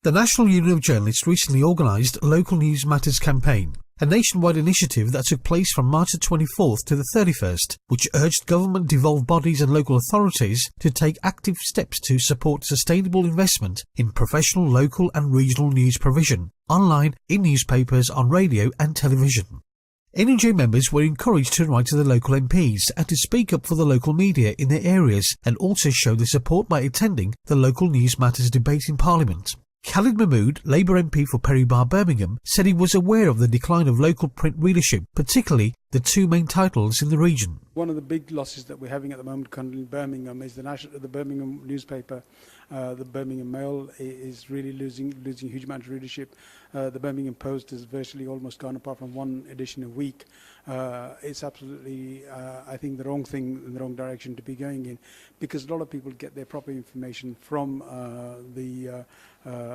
The National Union of Journalists recently organised Local News Matters campaign, a nationwide initiative that took place from March the 24th to the 31st, which urged government-devolved bodies and local authorities to take active steps to support sustainable investment in professional local and regional news provision, online, in newspapers, on radio and television. NUJ members were encouraged to write to the local MPs and to speak up for the local media in their areas and also show their support by attending the Local News Matters debate in Parliament. Khalid Mahmood, Labour MP for Perry Barr Birmingham, said he was aware of the decline of local print readership, particularly the two main titles in the region. One of the big losses that we're having at the moment currently in Birmingham is the Birmingham newspaper. The Birmingham Mail is really losing a huge amount of readership. The Birmingham Post has virtually almost gone, apart from one edition a week. It's absolutely, I think, the wrong thing in the wrong direction to be going in, because a lot of people get their proper information from the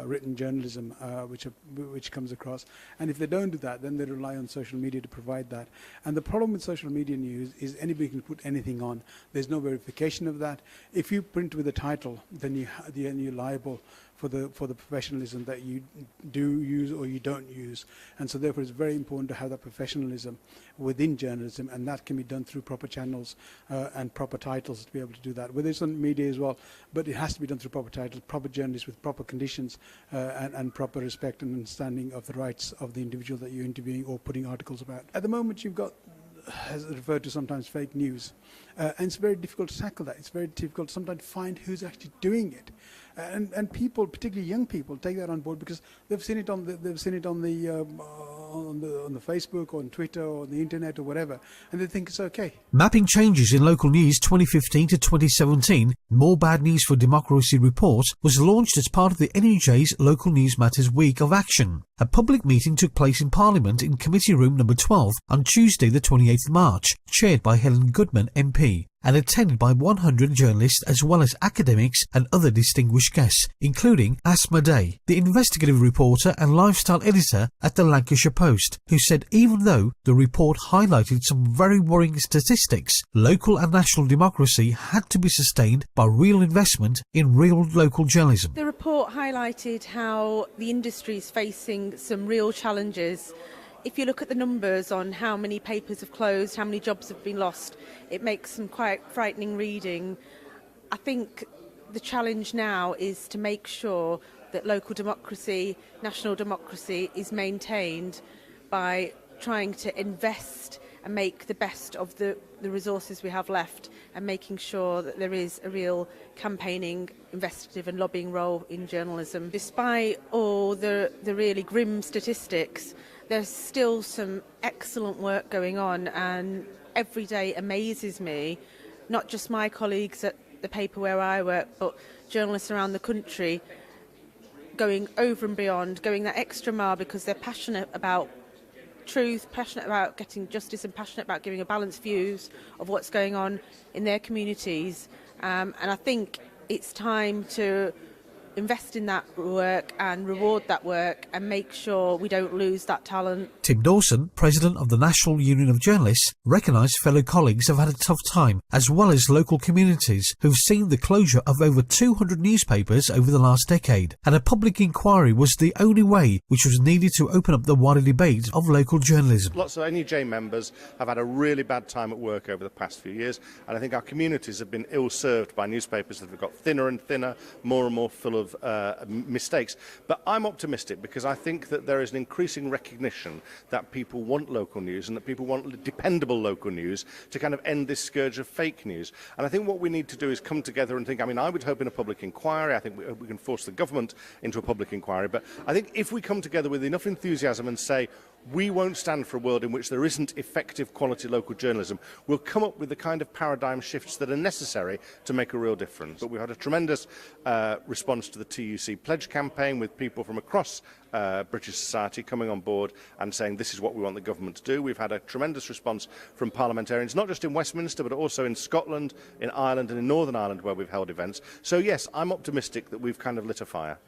written journalism which comes across, and if they don't do that, then they rely on social media to provide that. And the problem with social media news is anybody can put anything on. There's no verification of that. If you print with a title, then you're liable for the professionalism that you do use or you don't use. And so therefore it's very important to have that professionalism within journalism, and that can be done through proper channels and proper titles to be able to do that. Whether it's on media as well, but it has to be done through proper titles, proper journalists with proper conditions and proper respect and understanding of the rights of the individual that you're interviewing or putting articles about. At the moment you've got, as referred to sometimes, fake news, and it's very difficult to tackle that. It's very difficult sometimes to find who's actually doing it, and people, particularly young people, take that on board because they've seen it on the Facebook or on Twitter or on the internet or whatever, and they think it's okay. Mapping changes in local news 2015 to 2017, More Bad News for Democracy report was launched as part of the NUJ's Local News Matters Week of Action. A public meeting took place in Parliament in Committee Room number 12 on Tuesday the 28th March, chaired by Helen Goodman MP, and attended by 100 journalists as well as academics and other distinguished guests, including Asma Day, the investigative reporter and lifestyle editor at the Lancashire Post, who said even though the report highlighted some very worrying statistics, local and national democracy had to be sustained by real investment in real local journalism. The report highlighted how the industry is facing some real challenges. If you look at the numbers on how many papers have closed, how many jobs have been lost, it makes some quite frightening reading. I think the challenge now is to make sure that local democracy, national democracy is maintained by trying to invest and make the best of the resources we have left, and making sure that there is a real campaigning, investigative and lobbying role in journalism. Despite all the really grim statistics, there's still some excellent work going on, and every day amazes me, not just my colleagues at the paper where I work, but journalists around the country going over and beyond, going that extra mile because they're passionate about truth, passionate about getting justice, and passionate about giving a balanced views of what's going on in their communities. And I think it's time to invest in that work and reward that work and make sure we don't lose that talent. Tim Dawson, President of the National Union of Journalists, recognised fellow colleagues have had a tough time, as well as local communities who've seen the closure of over 200 newspapers over the last decade, and a public inquiry was the only way which was needed to open up the wider debate of local journalism. Lots of NUJ members have had a really bad time at work over the past few years, and I think our communities have been ill-served by newspapers that have got thinner and thinner, more and more full of mistakes. But I'm optimistic because I think that there is an increasing recognition that people want local news and that people want dependable local news to kind of end this scourge of fake news. And I think what we need to do is come together and think, I mean, I would hope in a public inquiry, I think we can force the government into a public inquiry, but I think if we come together with enough enthusiasm and say, we won't stand for a world in which there isn't effective quality local journalism, we'll come up with the kind of paradigm shifts that are necessary to make a real difference. But we've had a tremendous response to the TUC pledge campaign, with people from across British society coming on board and saying this is what we want the government to do. We've had a tremendous response from parliamentarians, not just in Westminster but also in Scotland, in Ireland and in Northern Ireland where we've held events. So yes, I'm optimistic that we've kind of lit a fire.